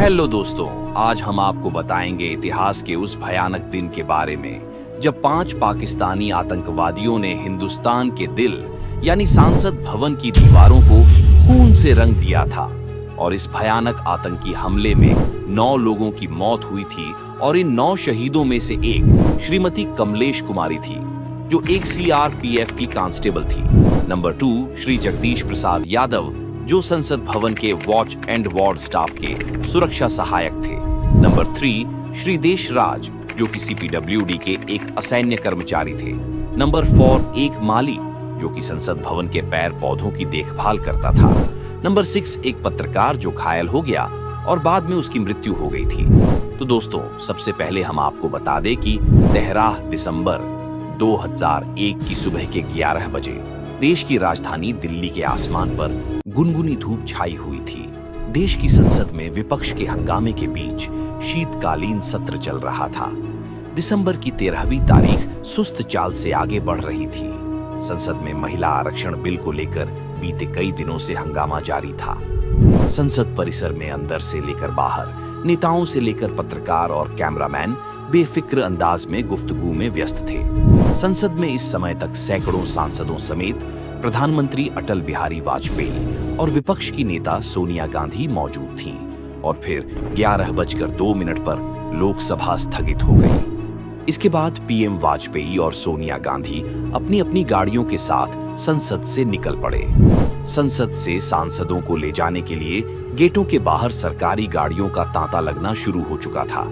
Hello दोस्तों, आज हम आपको बताएंगे इतिहास के उस भयानक दिन के बारे में जब 5 पाकिस्तानी आतंकवादियों ने हिंदुस्तान के दिल यानी संसद भवन की दीवारों को खून से रंग दिया था। और इस भयानक आतंकी हमले में 9 लोगों की मौत हुई थी और इन 9 शहीदों में से एक श्रीमती कमलेश कुमारी थी, जो एक सीआरपीएफ की कांस्टेबल थी। नंबर 2 श्री जगदीश प्रसाद यादव, जो संसद भवन के वॉच एंड वार्ड स्टाफ के सुरक्षा सहायक थे। नंबर 3 श्री देशराज, जो कि सीपीडब्ल्यूडी के एक असैन्य कर्मचारी थे। नंबर 4 एक माली, जो कि संसद भवन के पैर पौधों की देखभाल करता था। नंबर 6 एक पत्रकार, जो घायल हो गया और बाद में उसकी मृत्यु हो गई थी। तो दोस्तों, सबसे पहले हम आपको बता दें कि 13 दिसंबर 2001 की सुबह के 11 बजे देश की राजधानी दिल्ली के आसमान पर गुनगुनी धूप छाई हुई थी। देश की संसद में विपक्ष के हंगामे के बीच शीतकालीन सत्र चल रहा था। दिसंबर की 13वीं तारीख सुस्त चाल से आगे बढ़ रही थी। संसद में महिला आरक्षण बिल को लेकर बीते कई दिनों से हंगामा जारी था। संसद परिसर में अंदर से लेकर बाहर, नेताओं से लेकर पत्रकार और कैमरामैन बेफिक्र अंदाज में गुफ्तगू में व्यस्त थे। संसद में इस समय तक सैकड़ों सांसदों समेत प्रधानमंत्री अटल बिहारी वाजपेयी और विपक्ष की नेता सोनिया गांधी मौजूद थीं। और फिर 11:02 पर लोकसभा स्थगित हो गई। इसके बाद पीएम वाजपेयी और सोनिया गांधी अपनी अपनी गाड़ियों के साथ संसद से निकल पड़े। संसद से सांसदों को ले जाने के लिए गेटों के बाहर सरकारी गाड़ियों का तांता लगना शुरू हो चुका था।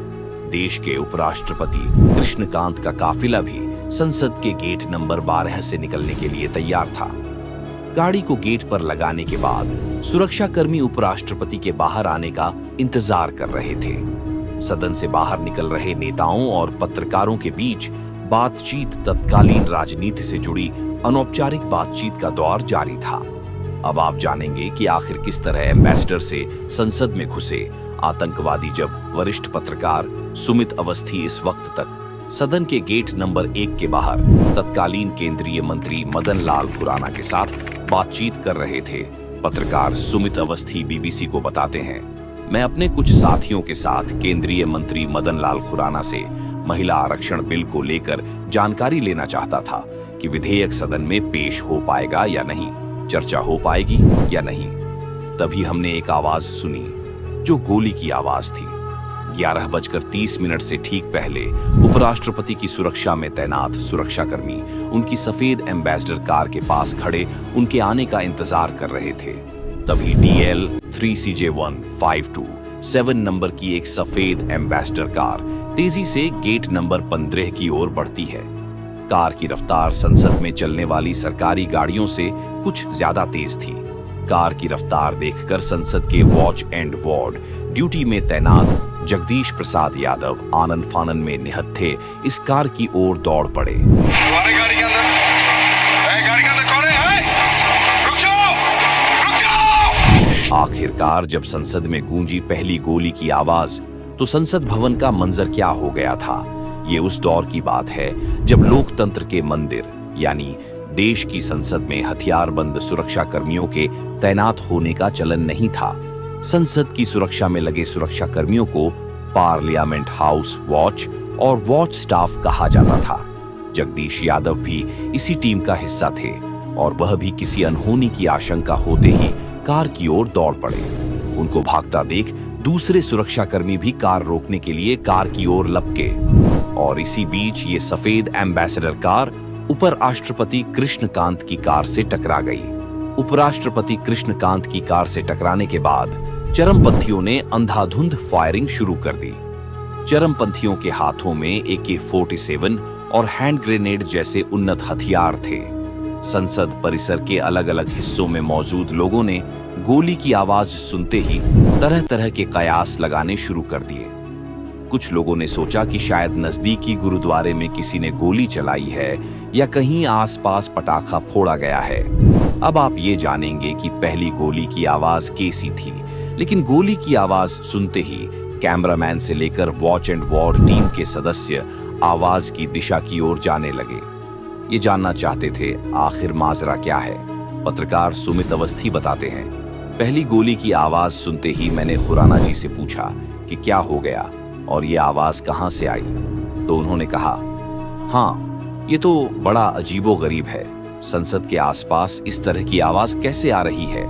देश के उपराष्ट्रपति कृष्णकांत का काफिला भी संसद के गेट नंबर 12 से निकलने के लिए तैयार था। गाड़ी को गेट पर लगाने के बाद सुरक्षाकर्मी उपराष्ट्रपति के बाहर आने का इंतजार कर रहे थे। सदन से बाहर निकल रहे नेताओं और पत्रकारों के बीच बातचीत तत्कालीन राजनीति से जुड़ी अनौपचारिक बातचीत का दौर जारी था। अब आप जानेंगे कि आखिर किस तरह एम्बेसडर से संसद में घुसे आतंकवादी, जब वरिष्ठ पत्रकार सुमित अवस्थी इस वक्त तक सदन के गेट नंबर 1 के बाहर तत्कालीन केंद्रीय मंत्री मदन लाल खुराना के साथ बातचीत कर रहे थे। पत्रकार सुमित अवस्थी बीबीसी को बताते हैं, मैं अपने कुछ साथियों के साथ केंद्रीय मंत्री मदन लाल खुराना से महिला आरक्षण बिल को लेकर जानकारी लेना चाहता था कि विधेयक सदन में पेश हो पाएगा या नहीं, चर्चा हो पाएगी या नहीं। तभी हमने एक आवाज सुनी, जो गोली की आवाज थी। 11:30 से ठीक पहले उपराष्ट्रपति की सुरक्षा में तैनात सुरक्षाकर्मी उनकी सफेद एम्बेसडर कार के पास खड़े उनके आने का इंतजार कर रहे थे। तभी DL 3CJ1527 नंबर की एक सफेद एम्बेसडर कार तेजी से गेट नंबर 15 की ओर बढ़ती है। कार की रफ्तार संसद में चलने वाली सरकारी गाड़ियों से कुछ ज्यादा तेज थी। कार की रफ्तार देखकर संसद के वॉच एंड वार्ड ड्यूटी में तैनात जगदीश प्रसाद यादव आनन फानन में निहत थे इस कार की ओर दौड़ पड़े। गाड़ी के अंदर कौन है? रुक जाओ! आखिरकार जब संसद में गूंजी पहली गोली की आवाज, तो संसद भवन का मंजर क्या हो गया था। ये उस दौर की बात है जब लोकतंत्र के मंदिर यानी देश की संसद में हथियारबंद सुरक्षा कर्मियों के तैनात होने का चलन नहीं था। संसद की सुरक्षा में लगे सुरक्षा कर्मियों को पार्लियामेंट हाउस वॉच और वॉच स्टाफ कहा जाता था। जगदीश यादव भी इसी टीम का हिस्सा थे और वह भी किसी अनहोनी की आशंका होते ही कार की ओर दौड़ पड़े। उनको भागता देख दूसरे सुरक्षाकर्मी भी कार रोकने के लिए कार की ओर लपके और इसी बीच ये सफेद एम्बेसडर कार उपराष्ट्रपति कृष्णकांत की कार से टकरा गई। उपराष्ट्रपति कृष्णकांत की कार से टकराने के बाद चरमपंथियों ने अंधाधुंध फायरिंग शुरू कर दी। चरमपंथियों के हाथों में AK-47 और हैंड ग्रेनेड जैसे उन्नत हथियार थे। संसद परिसर के अलग अलग हिस्सों में मौजूद लोगों ने गोली की आवाज सुनते ही तरह तरह के कयास लगाने शुरू कर दिए। कुछ लोगों ने सोचा कि शायद नजदीकी गुरुद्वारे में किसी ने गोली चलाई है या कहीं आसपास पटाखा फोड़ा गया है। अब आप ये जानेंगे कि पहली गोली की आवाज कैसी थी, लेकिन गोली की आवाज सुनते ही कैमरामैन से लेकर वॉच एंड वार्ड टीम के सदस्य आवाज की दिशा की ओर जाने लगे। ये जानना चाहते थे आखिर माजरा क्या है। पत्रकार सुमित अवस्थी बताते हैं, पहली गोली की आवाज सुनते ही मैंने खुराना जी से पूछा कि क्या हो गया और ये आवाज कहां से आई। तो उन्होंने कहा, हाँ, ये तो बड़ा अजीबोगरीब है, संसद के आसपास इस तरह की आवाज कैसे आ रही है।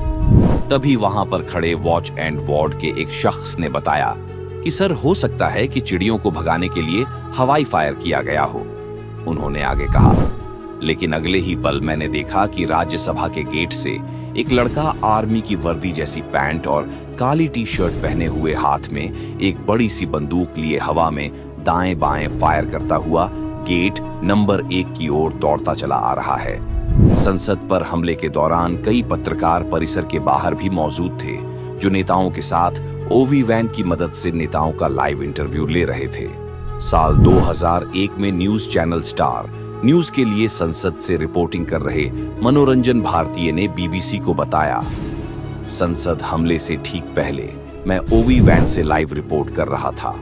तभी वहां पर खड़े वॉच एंड वार्ड के एक शख्स ने बताया कि सर, हो सकता है कि चिड़ियों को भगाने के लिए हवाई फायर किया गया हो। उन्होंने आगे कहा, लेकिन अगले ही पल मैंने देखा कि राज्यसभा के गेट से एक लड़का आर्मी की वर्दी जैसी पैंट और काली टी शर्ट पहने हुए हाथ में एक बड़ी सी बंदूक लिए हवा में दाएं बाएं फायर करता हुआ गेट नंबर 1 की ओर दौड़ता चला आ रहा है। संसद पर हमले के दौरान कई पत्रकार परिसर के बाहर भी मौजूद थे, जो नेताओं के साथ ओवी वैन की मदद से नेताओं का लाइव इंटरव्यू ले रहे थे। साल 2001 में न्यूज चैनल स्टार न्यूज के लिए संसद से रिपोर्टिंग कर रहे मनोरंजन भारतीय ने बीबीसी को बताया, संसद हमले से ठीक पहले मैं ओवी वैन से लाइव रिपोर्ट कर रहा था।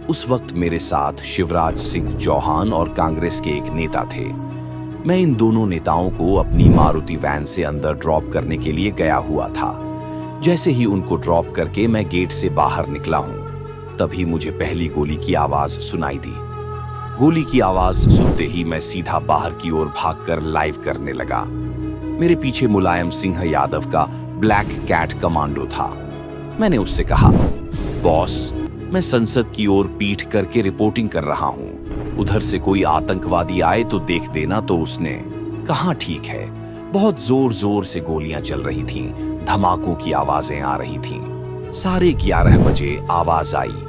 उस वक्त मेरे साथ शिवराज सिंह चौहान और कांग्रेस के एक नेता थे। मैं इन दोनों नेताओं को अपनी मारुति वैन से अंदर ड्रॉप करने के लिए गया हुआ था। जैसे ही उनको ड्रॉप करके मैं गेट से बाहर निकला हूं, तभी मुझे पहली गोली की आवाज सुनाई दी। गोली की आवाज सुनते ही मैं सीधा बाहर की ओर भागकर लाइव करने लगा। मेरे पीछे मुलायम सिंह यादव का ब्लैक कैट कमांडो था। मैंने उससे कहा, बॉस, मैं संसद की ओर पीठ करके रिपोर्टिंग कर रहा हूं, उधर से कोई आतंकवादी आए तो देख देना। तो उसने कहा, ठीक है। बहुत जोर जोर से गोलियां चल रही थीं, धमाकों की आवाजें आ रही थीं। 11:30 बजे आवाज आई।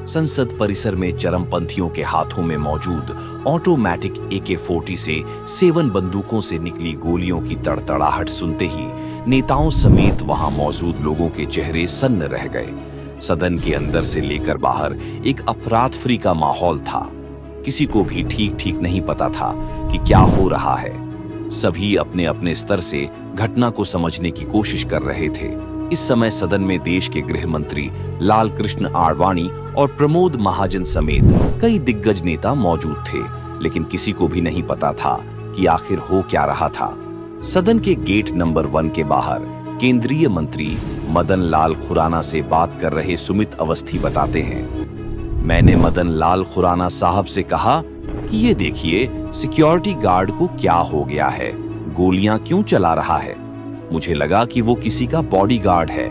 संसद परिसर में चरमपंथियों के हाथों में मौजूद ऑटोमेटिक AK-40 से 7 बंदूकों से निकली गोलियों की तड़तड़ाहट सुनते ही नेताओं समेत वहां मौजूद लोगों के चेहरे सन्न रह गए। सदन के अंदर से लेकर बाहर एक अफरात फरी का माहौल था। किसी को भी ठीक नहीं पता था कि क्या हो रहा है। सभी अपने अपने स्तर से घटना को समझने की कोशिश कर रहे थे। इस समय सदन में देश के गृह मंत्री लाल कृष्ण आडवाणी और प्रमोद महाजन समेत कई दिग्गज नेता मौजूद थे, लेकिन किसी को भी नहीं पता था कि आखिर हो क्या रहा था। सदन के गेट नंबर 1 के बाहर केंद्रीय मंत्री मदन लाल खुराना से बात कर रहे सुमित अवस्थी बताते हैं, मैंने मदन लाल खुराना साहब से कहा कि ये देखिए, सिक्योरिटी गार्ड को क्या हो गया है, गोलियां क्यों चला रहा है। मुझे लगा कि वो किसी का बॉडीगार्ड है।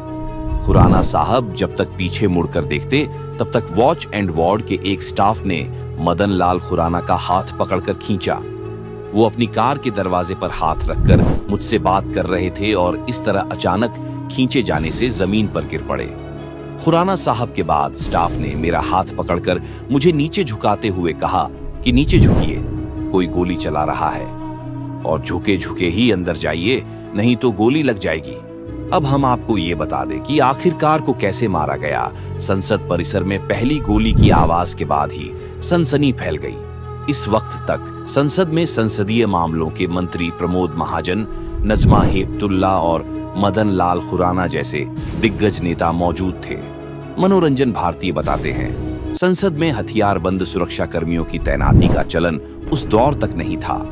खुराना साहब जब तक पीछे मुड़कर देखते, तब तक वॉच एंड वार्ड के एक स्टाफ ने मदन लाल खुराना का हाथ पकड़कर खींचा। वो अपनी कार के दरवाजे पर हाथ रखकर मुझसे बात कर रहे थे और इस तरह अचानक खींचे जाने से जमीन पर गिर पड़े। खुराना साहब के बाद स्टाफ ने मेरा हाथ पकड़कर मुझे नीचे झुकाते हुए कहा कि नीचे झुकिए, कोई गोली चला रहा है और झुके झुके ही अंदर जाइए, नहीं तो गोली लग जाएगी। अब हम आपको ये बता दें कि आखिरकार को कैसे मारा गया। संसद परिसर में पहली गोली की आवाज के बाद ही सनसनी फैल गई। इस वक्त तक संसद में संसदीय मामलों के मंत्री प्रमोद महाजन, नजमा हेपतुल्ला और मदन लाल खुराना जैसे दिग्गज नेता मौजूद थे। मनोरंजन भारतीय बताते हैं, संसद में हथियारबंद सुरक्षा कर्मियों की तैनाती का चलन उस दौर तक नहीं था।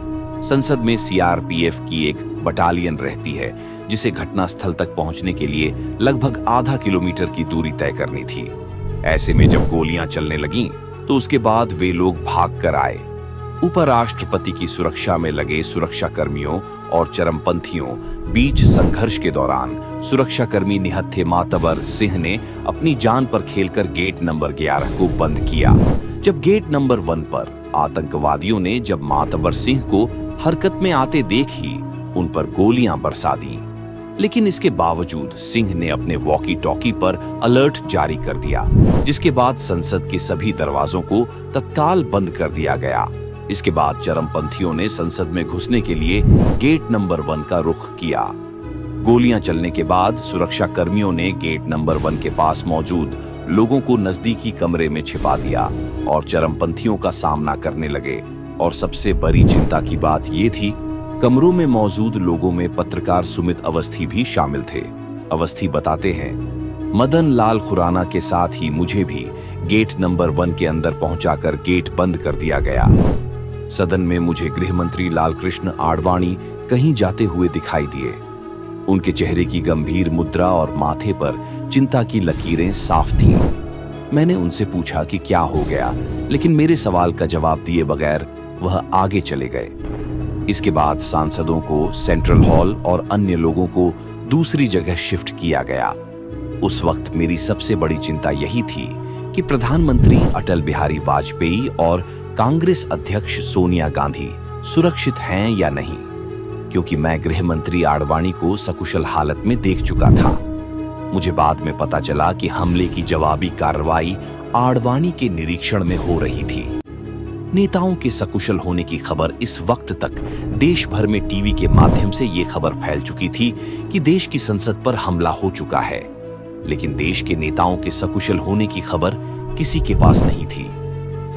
संसद में CRPF की एक बटालियन रहती है, जिसे घटनास्थल तक पहुंचने के लिए लगभग आधा किलोमीटर की दूरी तय करनी थी। ऐसे में जब गोलियां चलने लगीं, तो उसके बाद वे लोग भाग कर आए। उपराष्ट्रपति की सुरक्षा में लगे सुरक्षा कर्मियों और चरमपंथियों बीच संघर्ष के दौरान सुरक्षाकर्मी निहत्थे मातबर सिंह ने अपनी जान पर खेलकर गेट नंबर 11 को बंद किया। जब गेट नंबर 1 पर आतंकवादियों ने जब मातबर सिंह को हरकत में आते देख ही उन पर गोलियां बरसा दी, लेकिन इसके बावजूद सिंह ने अपने वॉकी टॉकी पर अलर्ट जारी कर दिया, जिसके बाद संसद के सभी दरवाजों को तत्काल बंद कर दिया गया। इसके बाद चरमपंथियों ने संसद में घुसने के लिए गेट नंबर 1 का रुख किया। गोलियां चलने के बाद सुरक्षा कर्मियों ने गेट नंबर 1 के पास मौजूद लोगों को नजदीकी कमरे में छिपा दिया और चरमपंथियों का सामना करने लगे। और सबसे बड़ी चिंता की बात ये थी, कमरों में मौजूद लोगों में पत्रकार सुमित अवस्थी भी शामिल थे। अवस्थी बताते हैं, मदन लाल खुराना के साथ ही मुझे भी गेट नंबर 1 के अंदर पहुंचाकर गेट बंद कर दिया गया। सदन में मुझे गृह मंत्री लाल कृष्ण आडवाणी कहीं जाते हुए दिखाई दिए। उनके चेहरे की गंभीर मुद्रा और माथे पर चिंता की लकीरें साफ थीं। मैंने उनसे पूछा कि क्या हो गया, लेकिन मेरे सवाल का जवाब दिए बगैर वह आगे चले गए। इसके बाद सांसदों को सेंट्रल हॉल और अन्य लोगों को दूसरी जगह शिफ्ट किया गया। उस वक्त मेरी सबसे बड़ी चिंता यही थी कि प्रधानमंत्री अटल बिहारी वाजपेयी और कांग्रेस अध्यक्ष सोनिया गांधी सुरक्षित हैं या नहीं, क्योंकि मैं गृह मंत्री आडवाणी को सकुशल हालत में देख चुका था। मुझे बाद में पता चला कि हमले की जवाबी कार्रवाई आडवाणी के निरीक्षण में हो रही थी। नेताओं के सकुशल होने की खबर इस वक्त तक देश भर में टीवी के माध्यम से ये खबर फैल चुकी थी कि देश की संसद पर हमला हो चुका है, लेकिन देश के नेताओं के सकुशल होने की खबर किसी के पास नहीं थी,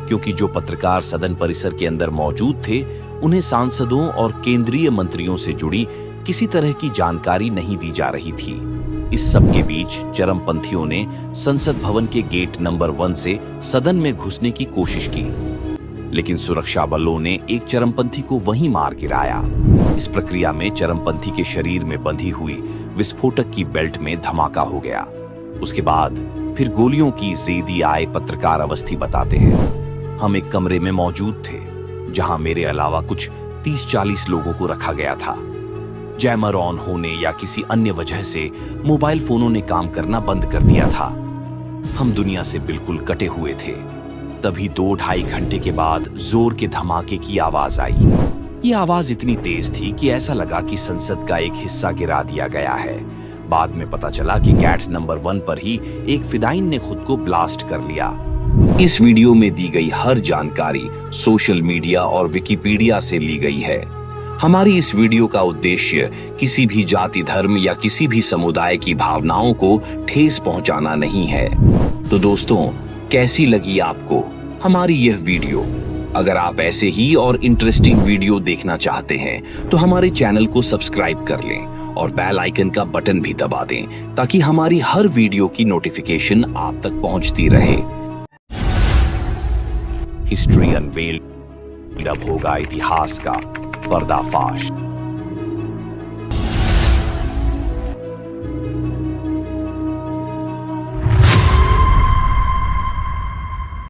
क्योंकि जो पत्रकार सदन परिसर के अंदर मौजूद थे उन्हें सांसदों और केंद्रीय मंत्रियों से जुड़ी किसी तरह की जानकारी नहीं दी जा रही थी। इस सब के बीच चरमपंथियों ने संसद भवन के गेट नंबर 1 से सदन में घुसने की कोशिश की, लेकिन सुरक्षा बलों ने एक चरमपंथी को वहीं मार गिराया। इस प्रक्रिया में चरमपंथी के शरीर में बंधी हुई विस्फोटक की बेल्ट में धमाका हो गया। उसके बाद फिर गोलियों की जेदी आए। पत्रकार अवस्थी बताते हैं, हम एक कमरे में मौजूद थे जहां मेरे अलावा कुछ 30-40 लोगों को रखा गया था। जैमर ऑन होने या किसी अन्य वजह से मोबाइल फोनों ने काम करना बंद कर दिया था। हम दुनिया से बिल्कुल कटे हुए थे। तभी 2-2.5 घंटे के बाद जोर के धमाके की आवाज आई। ये आवाज इतनी तेज थी कि ऐसा लगा कि संसद का एक हिस्सा गिरा दिया गया है। बाद में पता चला कि गेट नंबर 1 पर ही एक फिदाइन ने खुद को ब्लास्ट कर लिया। इस वीडियो में दी गई हर जानकारी सोशल मीडिया और विकिपीडिया से ली गई है। हमारी इस वीडियो का उद्देश्य किसी भी जाति, धर्म या किसी भी समुदाय की भावनाओं को ठेस पहुंचाना नहीं है। तो दोस्तों, कैसी लगी आपको हमारी यह वीडियो? अगर आप ऐसे ही और इंटरेस्टिंग वीडियो देखना चाहते हैं तो हमारे चैनल को सब्सक्राइब कर लें और बेल आइकन का बटन भी दबा दें, ताकि हमारी हर वीडियो की नोटिफिकेशन आप तक पहुंचती रहे। हिस्ट्री अनवेल्ड, अब होगा इतिहास का पर्दाफाश।